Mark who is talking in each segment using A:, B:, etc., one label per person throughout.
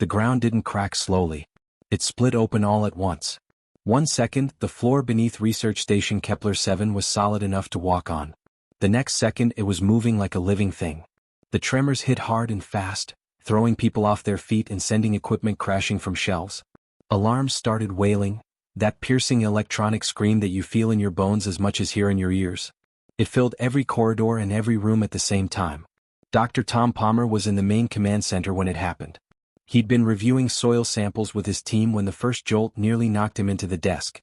A: The ground didn't crack slowly. It split open all at once. 1 second, the floor beneath Research Station Kepler-7 was solid enough to walk on. The next second it was moving like a living thing. The tremors hit hard and fast, throwing people off their feet and sending equipment crashing from shelves. Alarms started wailing, that piercing electronic scream that you feel in your bones as much as hear in your ears. It filled every corridor and every room at the same time. Dr. Tom Palmer was in the main command center when it happened. He'd been reviewing soil samples with his team when the first jolt nearly knocked him into the desk.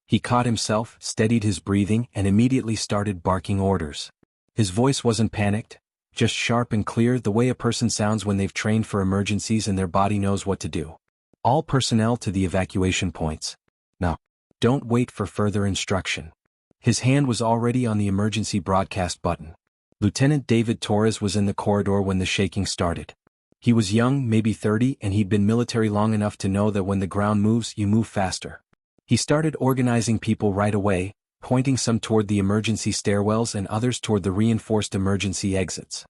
A: He caught himself, steadied his breathing, and immediately started barking orders. His voice wasn't panicked, just sharp and clear, the way a person sounds when they've trained for emergencies and their body knows what to do. All personnel to the evacuation points. Now, don't wait for further instruction. His hand was already on the emergency broadcast button. Lieutenant David Torres was in the corridor when the shaking started. He was young, maybe 30, and he'd been military long enough to know that when the ground moves, you move faster. He started organizing people right away, pointing some toward the emergency stairwells and others toward the reinforced emergency exits.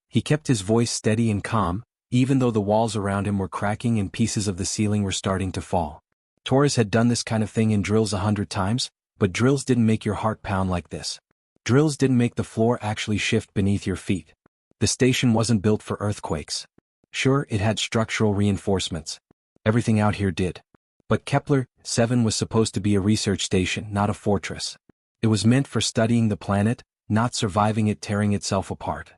A: He kept his voice steady and calm, even though the walls around him were cracking and pieces of the ceiling were starting to fall. Torres had done this kind of thing in drills 100 times, but drills didn't make your heart pound like this. Drills didn't make the floor actually shift beneath your feet. The station wasn't built for earthquakes. Sure, it had structural reinforcements. Everything out here did. But Kepler-7 was supposed to be a research station, not a fortress. It was meant for studying the planet, not surviving it tearing itself apart.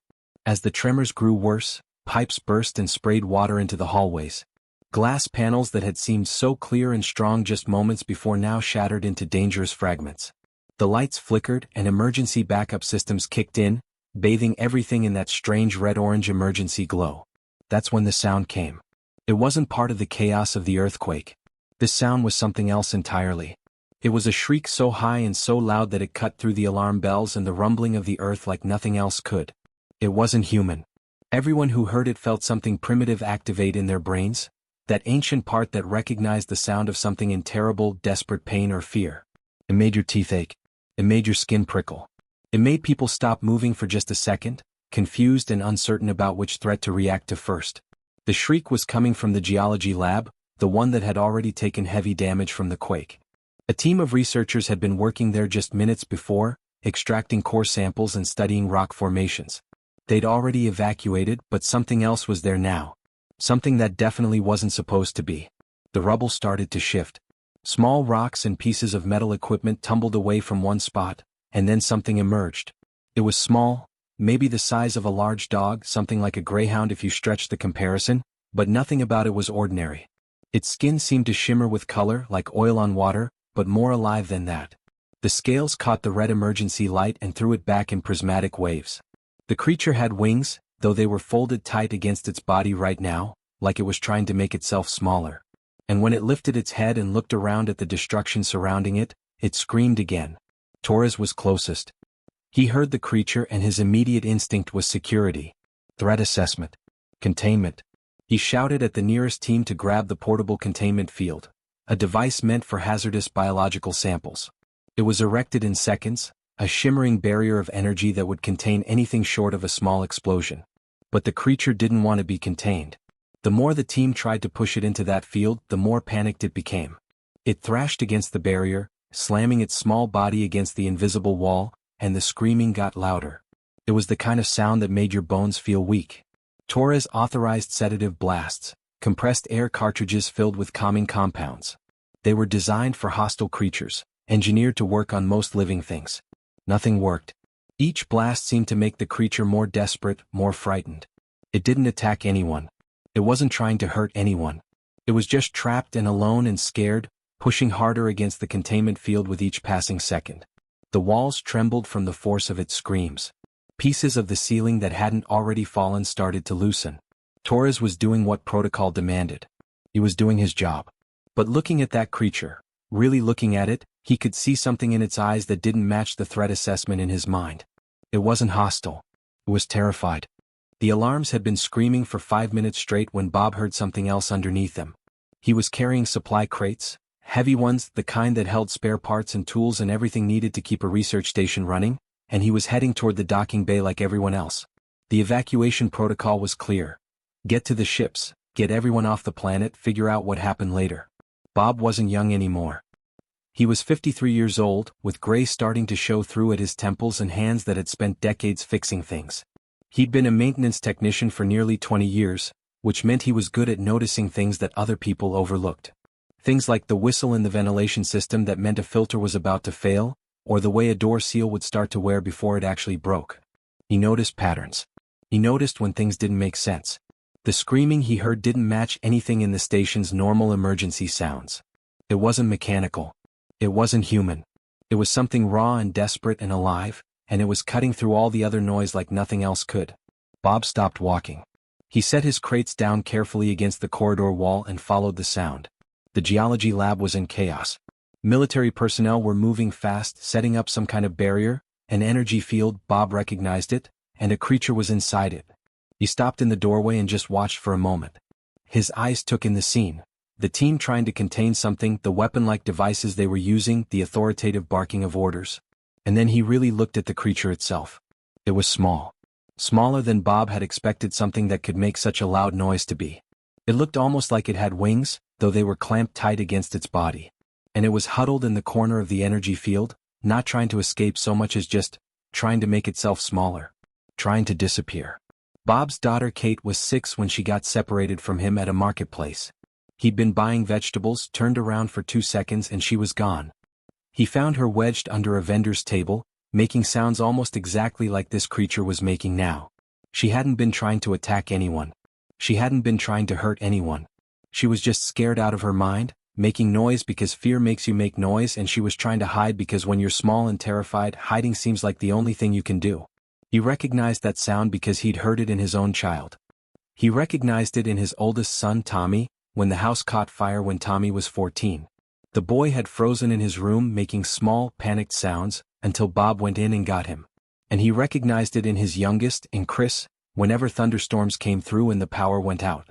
A: As the tremors grew worse, pipes burst and sprayed water into the hallways. Glass panels that had seemed so clear and strong just moments before now shattered into dangerous fragments. The lights flickered and emergency backup systems kicked in, bathing everything in that strange red-orange emergency glow. That's when the sound came. It wasn't part of the chaos of the earthquake. This sound was something else entirely. It was a shriek so high and so loud that it cut through the alarm bells and the rumbling of the earth like nothing else could. It wasn't human. Everyone who heard it felt something primitive activate in their brains, that ancient part that recognized the sound of something in terrible, desperate pain or fear. It made your teeth ache. It made your skin prickle. It made people stop moving for just a second, confused and uncertain about which threat to react to first. The shriek was coming from the geology lab, the one that had already taken heavy damage from the quake. A team of researchers had been working there just minutes before, extracting core samples and studying rock formations. They'd already evacuated, but something else was there now. Something that definitely wasn't supposed to be. The rubble started to shift. Small rocks and pieces of metal equipment tumbled away from one spot, and then something emerged. It was small, maybe the size of a large dog, something like a greyhound if you stretched the comparison, but nothing about it was ordinary. Its skin seemed to shimmer with color like oil on water, but more alive than that. The scales caught the red emergency light and threw it back in prismatic waves. The creature had wings, though they were folded tight against its body right now, like it was trying to make itself smaller. And when it lifted its head and looked around at the destruction surrounding it, it screamed again. Torres was closest. He heard the creature and his immediate instinct was security. Threat assessment. Containment. He shouted at the nearest team to grab the portable containment field, a device meant for hazardous biological samples. It was erected in seconds, a shimmering barrier of energy that would contain anything short of a small explosion. But the creature didn't want to be contained. The more the team tried to push it into that field, the more panicked it became. It thrashed against the barrier, slamming its small body against the invisible wall, and the screaming got louder. It was the kind of sound that made your bones feel weak. Torres authorized sedative blasts, compressed air cartridges filled with calming compounds. They were designed for hostile creatures, engineered to work on most living things. Nothing worked. Each blast seemed to make the creature more desperate, more frightened. It didn't attack anyone. It wasn't trying to hurt anyone. It was just trapped and alone and scared, pushing harder against the containment field with each passing second. The walls trembled from the force of its screams. Pieces of the ceiling that hadn't already fallen started to loosen. Torres was doing what protocol demanded. He was doing his job. But looking at that creature, really looking at it, he could see something in its eyes that didn't match the threat assessment in his mind. It wasn't hostile. It was terrified. The alarms had been screaming for 5 minutes straight when Bob heard something else underneath them. He was carrying supply crates, heavy ones, the kind that held spare parts and tools and everything needed to keep a research station running, and he was heading toward the docking bay like everyone else. The evacuation protocol was clear. Get to the ships, Get everyone off the planet, figure out what happened later. Bob wasn't young anymore. He was 53 years old, with gray starting to show through at his temples and hands that had spent decades fixing things. He'd been a maintenance technician for nearly 20 years, which meant he was good at noticing things that other people overlooked. Things like the whistle in the ventilation system that meant a filter was about to fail, or the way a door seal would start to wear before it actually broke. He noticed patterns. He noticed when things didn't make sense. The screaming he heard didn't match anything in the station's normal emergency sounds. It wasn't mechanical. It wasn't human. It was something raw and desperate and alive, and it was cutting through all the other noise like nothing else could. Bob stopped walking. He set his crates down carefully against the corridor wall and followed the sound. The geology lab was in chaos. Military personnel were moving fast, setting up some kind of barrier, an energy field. Bob recognized it, and a creature was inside it. He stopped in the doorway and just watched for a moment. His eyes took in the scene. The team trying to contain something, the weapon-like devices they were using, the authoritative barking of orders. And then he really looked at the creature itself. It was small. Smaller than Bob had expected something that could make such a loud noise to be. It looked almost like it had wings, though they were clamped tight against its body. And it was huddled in the corner of the energy field, not trying to escape so much as just trying to make itself smaller. Trying to disappear. Bob's daughter Kate was 6 when she got separated from him at a marketplace. He'd been buying vegetables, turned around for 2 seconds and she was gone. He found her wedged under a vendor's table, making sounds almost exactly like this creature was making now. She hadn't been trying to attack anyone. She hadn't been trying to hurt anyone. She was just scared out of her mind, making noise because fear makes you make noise, and she was trying to hide because when you're small and terrified, hiding seems like the only thing you can do. He recognized that sound because he'd heard it in his own child. He recognized it in his oldest son Tommy, when the house caught fire when Tommy was 14. The boy had frozen in his room making small, panicked sounds, until Bob went in and got him. And he recognized it in his youngest, in Chris, whenever thunderstorms came through and the power went out.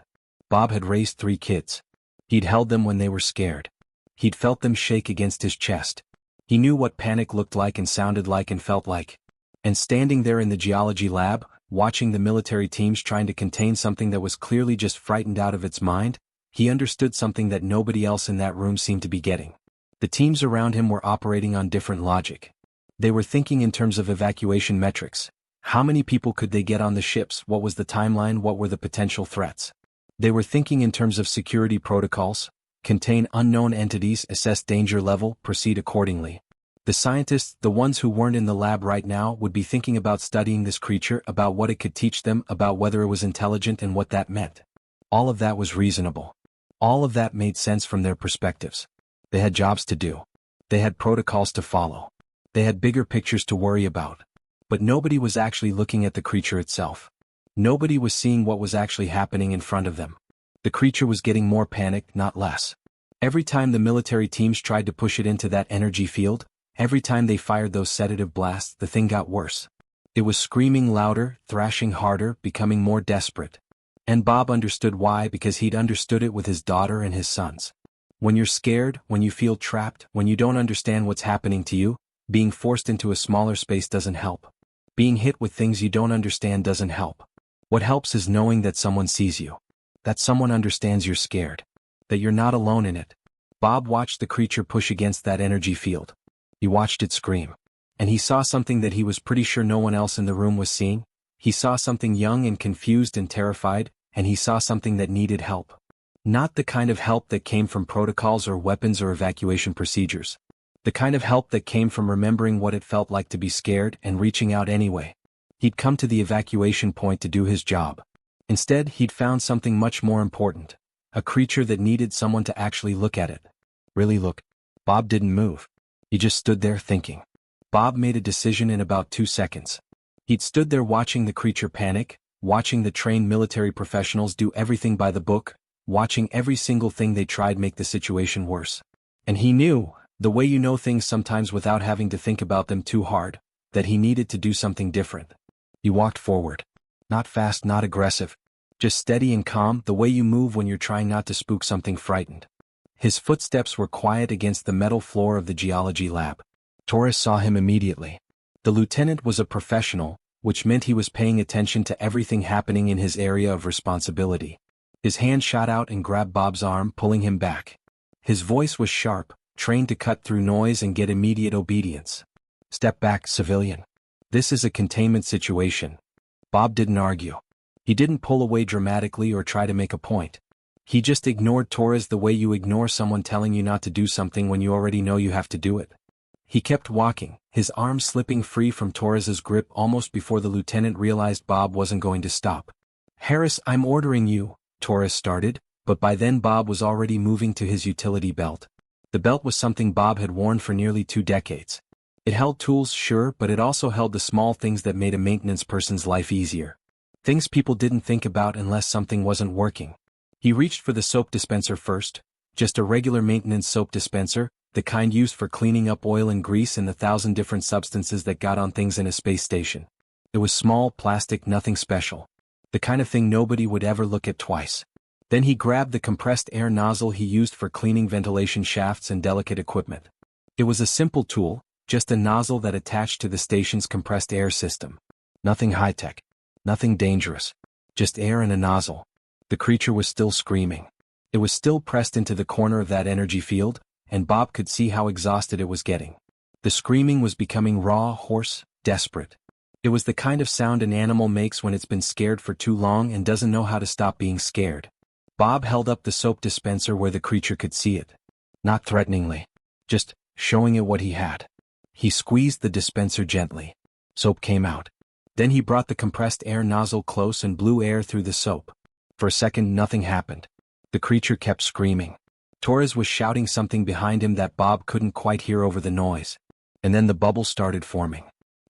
A: Bob had raised 3 kids. He'd held them when they were scared. He'd felt them shake against his chest. He knew what panic looked like and sounded like and felt like. And standing there in the geology lab, watching the military teams trying to contain something that was clearly just frightened out of its mind, he understood something that nobody else in that room seemed to be getting. The teams around him were operating on different logic. They were thinking in terms of evacuation metrics. How many people could they get on the ships? What was the timeline? What were the potential threats? They were thinking in terms of security protocols, contain unknown entities, assess danger level, proceed accordingly. The scientists, the ones who weren't in the lab right now, would be thinking about studying this creature, about what it could teach them, about whether it was intelligent and what that meant. All of that was reasonable. All of that made sense from their perspectives. They had jobs to do. They had protocols to follow. They had bigger pictures to worry about. But nobody was actually looking at the creature itself. Nobody was seeing what was actually happening in front of them. The creature was getting more panicked, not less. Every time the military teams tried to push it into that energy field, every time they fired those sedative blasts, the thing got worse. It was screaming louder, thrashing harder, becoming more desperate. And Bob understood why, because he'd understood it with his daughter and his sons. When you're scared, when you feel trapped, when you don't understand what's happening to you, being forced into a smaller space doesn't help. Being hit with things you don't understand doesn't help. What helps is knowing that someone sees you. That someone understands you're scared. That you're not alone in it. Bob watched the creature push against that energy field. He watched it scream. And he saw something that he was pretty sure no one else in the room was seeing. He saw something young and confused and terrified, and he saw something that needed help. Not the kind of help that came from protocols or weapons or evacuation procedures. The kind of help that came from remembering what it felt like to be scared and reaching out anyway. He'd come to the evacuation point to do his job. Instead, he'd found something much more important. A creature that needed someone to actually look at it. Really look. Bob didn't move. He just stood there thinking. Bob made a decision in about 2 seconds. He'd stood there watching the creature panic, watching the trained military professionals do everything by the book, watching every single thing they tried make the situation worse. And he knew, the way you know things sometimes without having to think about them too hard, that he needed to do something different. He walked forward. Not fast, not aggressive. Just steady and calm, the way you move when you're trying not to spook something frightened. His footsteps were quiet against the metal floor of the geology lab. Torres saw him immediately. The lieutenant was a professional, which meant he was paying attention to everything happening in his area of responsibility. His hand shot out and grabbed Bob's arm, pulling him back. His voice was sharp, trained to cut through noise and get immediate obedience. "Step back, civilian. This is a containment situation." Bob didn't argue. He didn't pull away dramatically or try to make a point. He just ignored Torres the way you ignore someone telling you not to do something when you already know you have to do it. He kept walking, his arm slipping free from Torres's grip almost before the lieutenant realized Bob wasn't going to stop. "Harris, I'm ordering you," Torres started, but by then Bob was already moving to his utility belt. The belt was something Bob had worn for nearly 2 decades. It held tools, sure, but it also held the small things that made a maintenance person's life easier. Things people didn't think about unless something wasn't working. He reached for the soap dispenser first, just a regular maintenance soap dispenser, the kind used for cleaning up oil and grease and the 1,000 different substances that got on things in a space station. It was small, plastic, nothing special. The kind of thing nobody would ever look at twice. Then he grabbed the compressed air nozzle he used for cleaning ventilation shafts and delicate equipment. It was a simple tool, just a nozzle that attached to the station's compressed air system. Nothing high-tech. Nothing dangerous. Just air and a nozzle. The creature was still screaming. It was still pressed into the corner of that energy field, and Bob could see how exhausted it was getting. The screaming was becoming raw, hoarse, desperate. It was the kind of sound an animal makes when it's been scared for too long and doesn't know how to stop being scared. Bob held up the soap dispenser where the creature could see it. Not threateningly. Just showing it what he had. He squeezed the dispenser gently. Soap came out. Then he brought the compressed air nozzle close and blew air through the soap. For a second nothing happened. The creature kept screaming. Torres was shouting something behind him that Bob couldn't quite hear over the noise. And then the bubbles started forming.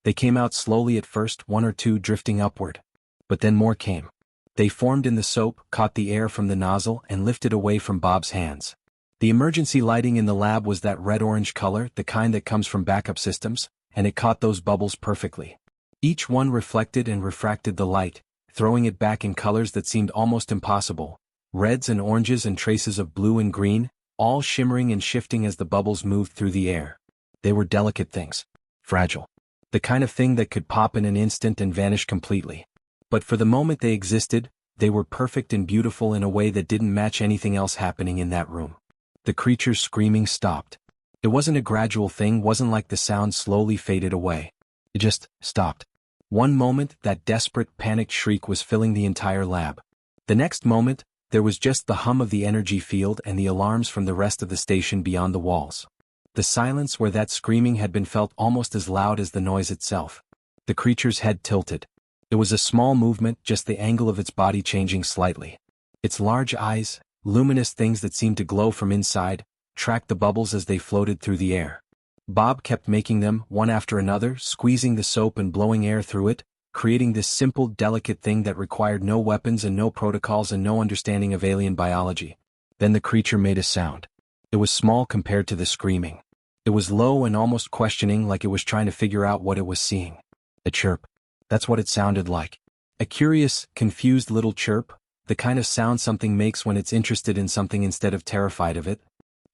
A: They came out slowly at first, 1 or 2 drifting upward. But then more came. They formed in the soap, caught the air from the nozzle, and lifted away from Bob's hands. The emergency lighting in the lab was that red-orange color, the kind that comes from backup systems, and it caught those bubbles perfectly. Each one reflected and refracted the light, throwing it back in colors that seemed almost impossible. Reds and oranges and traces of blue and green, all shimmering and shifting as the bubbles moved through the air. They were delicate things. Fragile. The kind of thing that could pop in an instant and vanish completely. But for the moment they existed, they were perfect and beautiful in a way that didn't match anything else happening in that room. The creature's screaming stopped. It wasn't a gradual thing, wasn't like the sound slowly faded away. It just stopped. One moment, that desperate, panicked shriek was filling the entire lab. The next moment, there was just the hum of the energy field and the alarms from the rest of the station beyond the walls. The silence where that screaming had been felt almost as loud as the noise itself. The creature's head tilted. It was a small movement, just the angle of its body changing slightly. Its large eyes, luminous things that seemed to glow from inside, tracked the bubbles as they floated through the air. Bob kept making them, one after another, squeezing the soap and blowing air through it, creating this simple, delicate thing that required no weapons and no protocols and no understanding of alien biology. Then the creature made a sound. It was small compared to the screaming. It was low and almost questioning, like it was trying to figure out what it was seeing. A chirp. That's what it sounded like. A curious, confused little chirp, the kind of sound something makes when it's interested in something instead of terrified of it.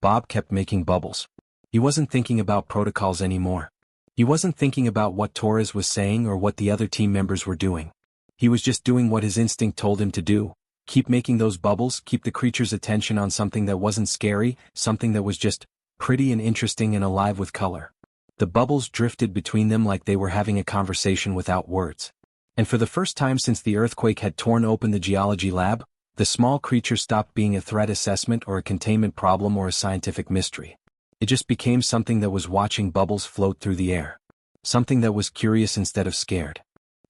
A: Bob kept making bubbles. He wasn't thinking about protocols anymore. He wasn't thinking about what Torres was saying or what the other team members were doing. He was just doing what his instinct told him to do. Keep making those bubbles, keep the creature's attention on something that wasn't scary, something that was just pretty and interesting and alive with color. The bubbles drifted between them like they were having a conversation without words. And for the first time since the earthquake had torn open the geology lab, the small creature stopped being a threat assessment or a containment problem or a scientific mystery. It just became something that was watching bubbles float through the air. Something that was curious instead of scared.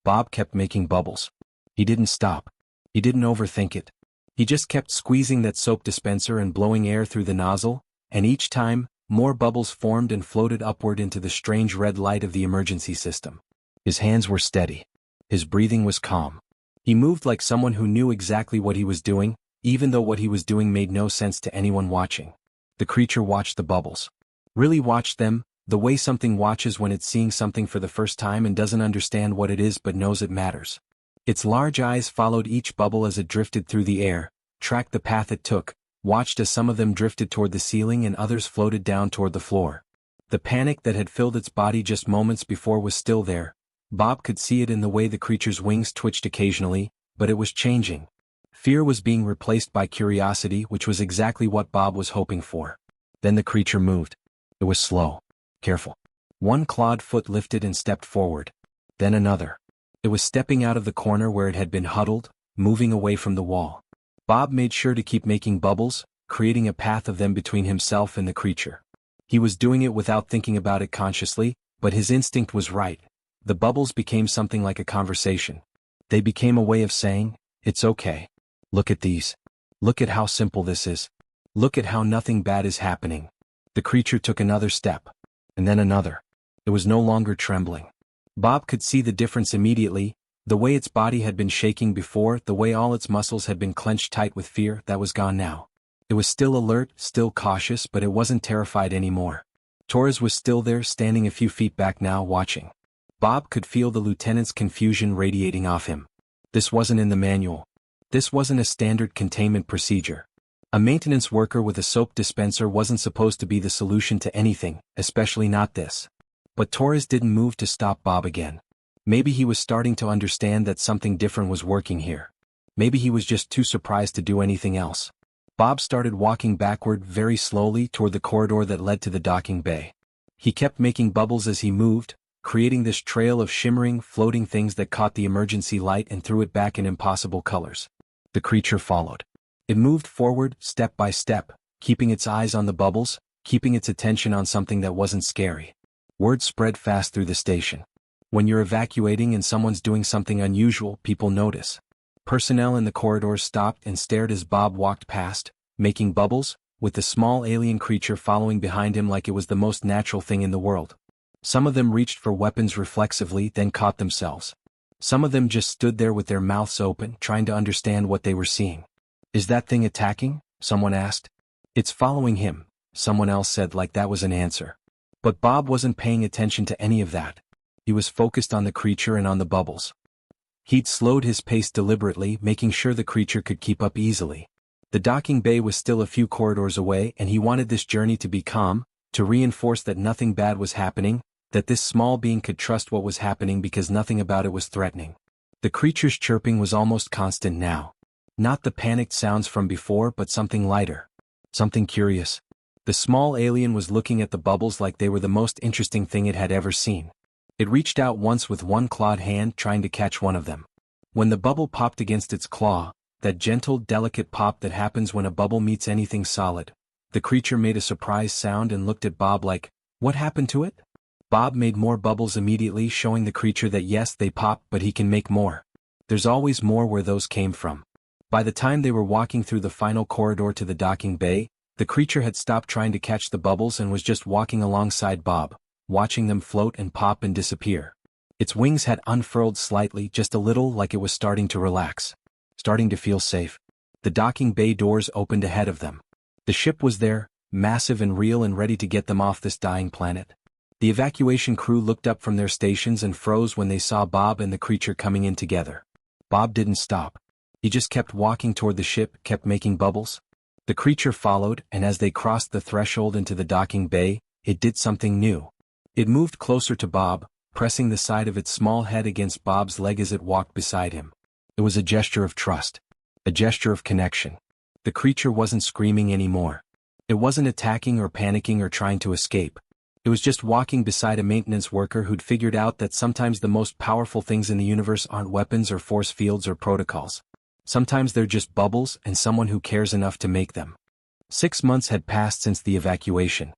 A: Bob kept making bubbles. He didn't stop. He didn't overthink it. He just kept squeezing that soap dispenser and blowing air through the nozzle, and each time, more bubbles formed and floated upward into the strange red light of the emergency system. His hands were steady. His breathing was calm. He moved like someone who knew exactly what he was doing, even though what he was doing made no sense to anyone watching. The creature watched the bubbles. Really watched them, the way something watches when it's seeing something for the first time and doesn't understand what it is but knows it matters. Its large eyes followed each bubble as it drifted through the air, tracked the path it took, watched as some of them drifted toward the ceiling and others floated down toward the floor. The panic that had filled its body just moments before was still there. Bob could see it in the way the creature's wings twitched occasionally, but it was changing. Fear was being replaced by curiosity, which was exactly what Bob was hoping for. Then the creature moved. It was slow. Careful. One clawed foot lifted and stepped forward. Then another. It was stepping out of the corner where it had been huddled, moving away from the wall. Bob made sure to keep making bubbles, creating a path of them between himself and the creature. He was doing it without thinking about it consciously, but his instinct was right. The bubbles became something like a conversation. They became a way of saying, "It's okay. Look at these. Look at how simple this is. Look at how nothing bad is happening." The creature took another step. And then another. It was no longer trembling. Bob could see the difference immediately, the way its body had been shaking before, the way all its muscles had been clenched tight with fear, that was gone now. It was still alert, still cautious, but it wasn't terrified anymore. Torres was still there, standing a few feet back now, watching. Bob could feel the lieutenant's confusion radiating off him. This wasn't in the manual. This wasn't a standard containment procedure. A maintenance worker with a soap dispenser wasn't supposed to be the solution to anything, especially not this. But Torres didn't move to stop Bob again. Maybe he was starting to understand that something different was working here. Maybe he was just too surprised to do anything else. Bob started walking backward very slowly toward the corridor that led to the docking bay. He kept making bubbles as he moved, creating this trail of shimmering, floating things that caught the emergency light and threw it back in impossible colors. The creature followed. It moved forward, step by step, keeping its eyes on the bubbles, keeping its attention on something that wasn't scary. Word spread fast through the station. When you're evacuating and someone's doing something unusual, people notice. Personnel in the corridors stopped and stared as Bob walked past, making bubbles, with the small alien creature following behind him like it was the most natural thing in the world. Some of them reached for weapons reflexively, then caught themselves. Some of them just stood there with their mouths open, trying to understand what they were seeing. "Is that thing attacking?" someone asked. "It's following him," someone else said, like that was an answer. But Bob wasn't paying attention to any of that. He was focused on the creature and on the bubbles. He'd slowed his pace deliberately, making sure the creature could keep up easily. The docking bay was still a few corridors away, and he wanted this journey to be calm, to reinforce that nothing bad was happening, that this small being could trust what was happening because nothing about it was threatening. The creature's chirping was almost constant now. Not the panicked sounds from before, but something lighter. Something curious. The small alien was looking at the bubbles like they were the most interesting thing it had ever seen. It reached out once with one clawed hand, trying to catch one of them. When the bubble popped against its claw, that gentle, delicate pop that happens when a bubble meets anything solid, the creature made a surprised sound and looked at Bob like, "What happened to it?" Bob made more bubbles immediately, showing the creature that yes, they pop, but he can make more. There's always more where those came from. By the time they were walking through the final corridor to the docking bay, the creature had stopped trying to catch the bubbles and was just walking alongside Bob, watching them float and pop and disappear. Its wings had unfurled slightly, just a little, like it was starting to relax. Starting to feel safe. The docking bay doors opened ahead of them. The ship was there, massive and real and ready to get them off this dying planet. The evacuation crew looked up from their stations and froze when they saw Bob and the creature coming in together. Bob didn't stop. He just kept walking toward the ship, kept making bubbles. The creature followed, and as they crossed the threshold into the docking bay, it did something new. It moved closer to Bob, pressing the side of its small head against Bob's leg as it walked beside him. It was a gesture of trust. A gesture of connection. The creature wasn't screaming anymore. It wasn't attacking or panicking or trying to escape. It was just walking beside a maintenance worker who'd figured out that sometimes the most powerful things in the universe aren't weapons or force fields or protocols. Sometimes they're just bubbles and someone who cares enough to make them. 6 months had passed since the evacuation.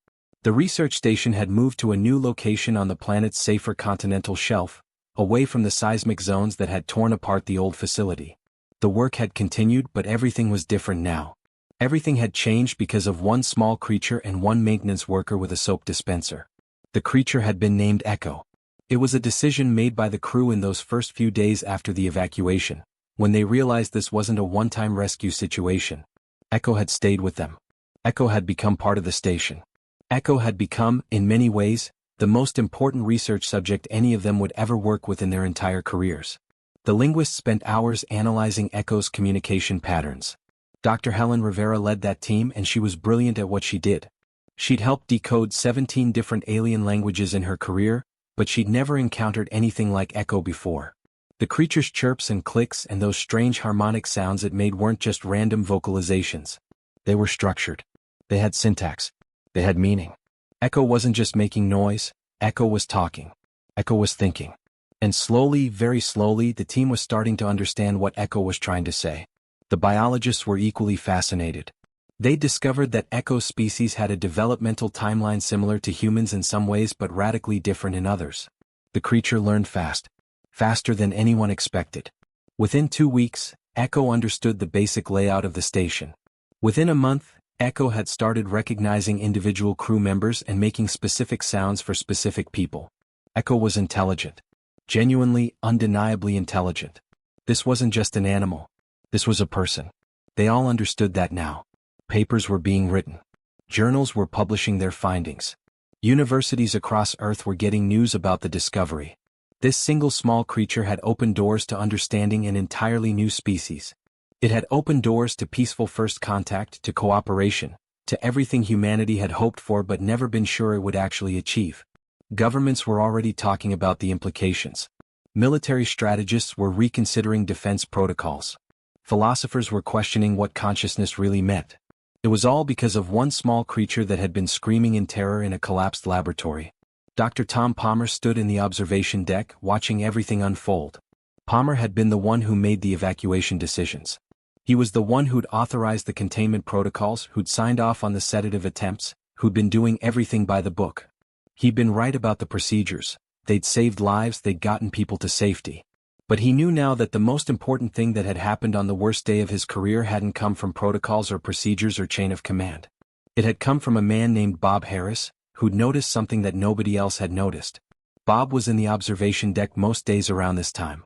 A: The research station had moved to a new location on the planet's safer continental shelf, away from the seismic zones that had torn apart the old facility. The work had continued, but everything was different now. Everything had changed because of one small creature and one maintenance worker with a soap dispenser. The creature had been named Echo. It was a decision made by the crew in those first few days after the evacuation, when they realized this wasn't a one-time rescue situation. Echo had stayed with them. Echo had become part of the station. Echo had become, in many ways, the most important research subject any of them would ever work with in their entire careers. The linguists spent hours analyzing Echo's communication patterns. Dr. Helen Rivera led that team, and she was brilliant at what she did. She'd helped decode 17 different alien languages in her career, but she'd never encountered anything like Echo before. The creature's chirps and clicks and those strange harmonic sounds it made weren't just random vocalizations. They were structured. They had syntax. They had meaning. Echo wasn't just making noise, Echo was talking. Echo was thinking. And slowly, very slowly, the team was starting to understand what Echo was trying to say. The biologists were equally fascinated. They discovered that Echo's species had a developmental timeline similar to humans in some ways but radically different in others. The creature learned fast. Faster than anyone expected. Within 2 weeks, Echo understood the basic layout of the station. Within a month, Echo had started recognizing individual crew members and making specific sounds for specific people. Echo was intelligent. Genuinely, undeniably intelligent. This wasn't just an animal. This was a person. They all understood that now. Papers were being written. Journals were publishing their findings. Universities across Earth were getting news about the discovery. This single small creature had opened doors to understanding an entirely new species. It had opened doors to peaceful first contact, to cooperation, to everything humanity had hoped for but never been sure it would actually achieve. Governments were already talking about the implications. Military strategists were reconsidering defense protocols. Philosophers were questioning what consciousness really meant. It was all because of one small creature that had been screaming in terror in a collapsed laboratory. Dr. Tom Palmer stood in the observation deck, watching everything unfold. Palmer had been the one who made the evacuation decisions. He was the one who'd authorized the containment protocols, who'd signed off on the sedative attempts, who'd been doing everything by the book. He'd been right about the procedures. They'd saved lives, they'd gotten people to safety. But he knew now that the most important thing that had happened on the worst day of his career hadn't come from protocols or procedures or chain of command. It had come from a man named Bob Harris, who'd noticed something that nobody else had noticed. Bob was in the observation deck most days around this time.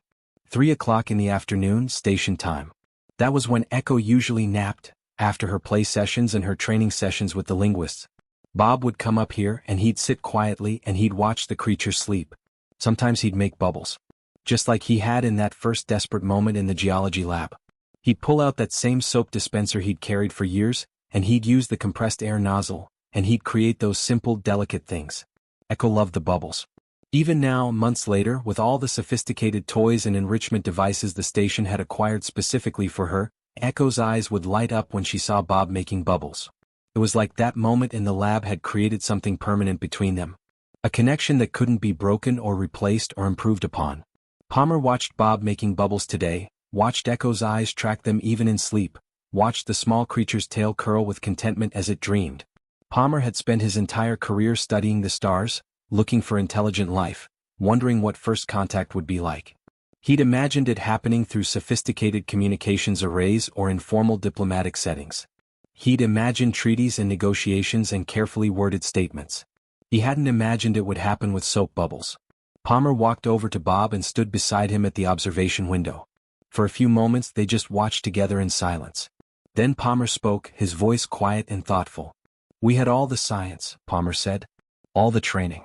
A: 3 o'clock in the afternoon, station time. That was when Echo usually napped, after her play sessions and her training sessions with the linguists. Bob would come up here and he'd sit quietly and he'd watch the creature sleep. Sometimes he'd make bubbles. Just like he had in that first desperate moment in the geology lab. He'd pull out that same soap dispenser he'd carried for years, and he'd use the compressed air nozzle, and he'd create those simple, delicate things. Echo loved the bubbles. Even now, months later, with all the sophisticated toys and enrichment devices the station had acquired specifically for her, Echo's eyes would light up when she saw Bob making bubbles. It was like that moment in the lab had created something permanent between them. A connection that couldn't be broken or replaced or improved upon. Palmer watched Bob making bubbles today, watched Echo's eyes track them even in sleep, watched the small creature's tail curl with contentment as it dreamed. Palmer had spent his entire career studying the stars, looking for intelligent life, wondering what first contact would be like. He'd imagined it happening through sophisticated communications arrays or informal diplomatic settings. He'd imagined treaties and negotiations and carefully worded statements. He hadn't imagined it would happen with soap bubbles. Palmer walked over to Bob and stood beside him at the observation window. For a few moments they just watched together in silence. Then Palmer spoke, his voice quiet and thoughtful. "We had all the science," Palmer said. "All the training.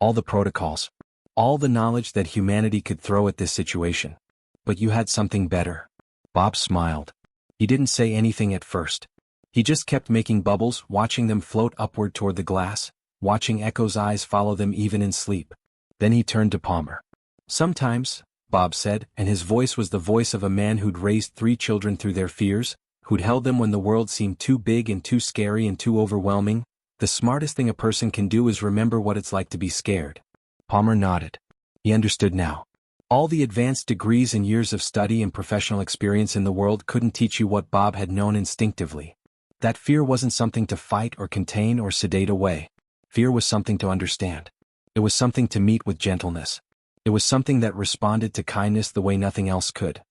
A: All the protocols. All the knowledge that humanity could throw at this situation. But you had something better." Bob smiled. He didn't say anything at first. He just kept making bubbles, watching them float upward toward the glass, watching Echo's eyes follow them even in sleep. Then he turned to Palmer. "Sometimes," Bob said, and his voice was the voice of a man who'd raised 3 children through their fears, who'd held them when the world seemed too big and too scary and too overwhelming, "the smartest thing a person can do is remember what it's like to be scared." Palmer nodded. He understood now. All the advanced degrees and years of study and professional experience in the world couldn't teach you what Bob had known instinctively. That fear wasn't something to fight or contain or sedate away. Fear was something to understand. It was something to meet with gentleness. It was something that responded to kindness the way nothing else could.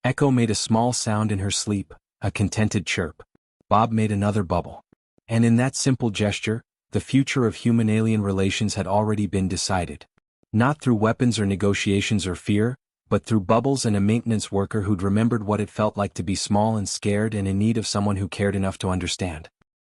A: Echo made a small sound in her sleep, a contented chirp. Bob made another bubble. And in that simple gesture, the future of human-alien relations had already been decided. Not through weapons or negotiations or fear, but through bubbles and a maintenance worker who'd remembered what it felt like to be small and scared and in need of someone who cared enough to understand.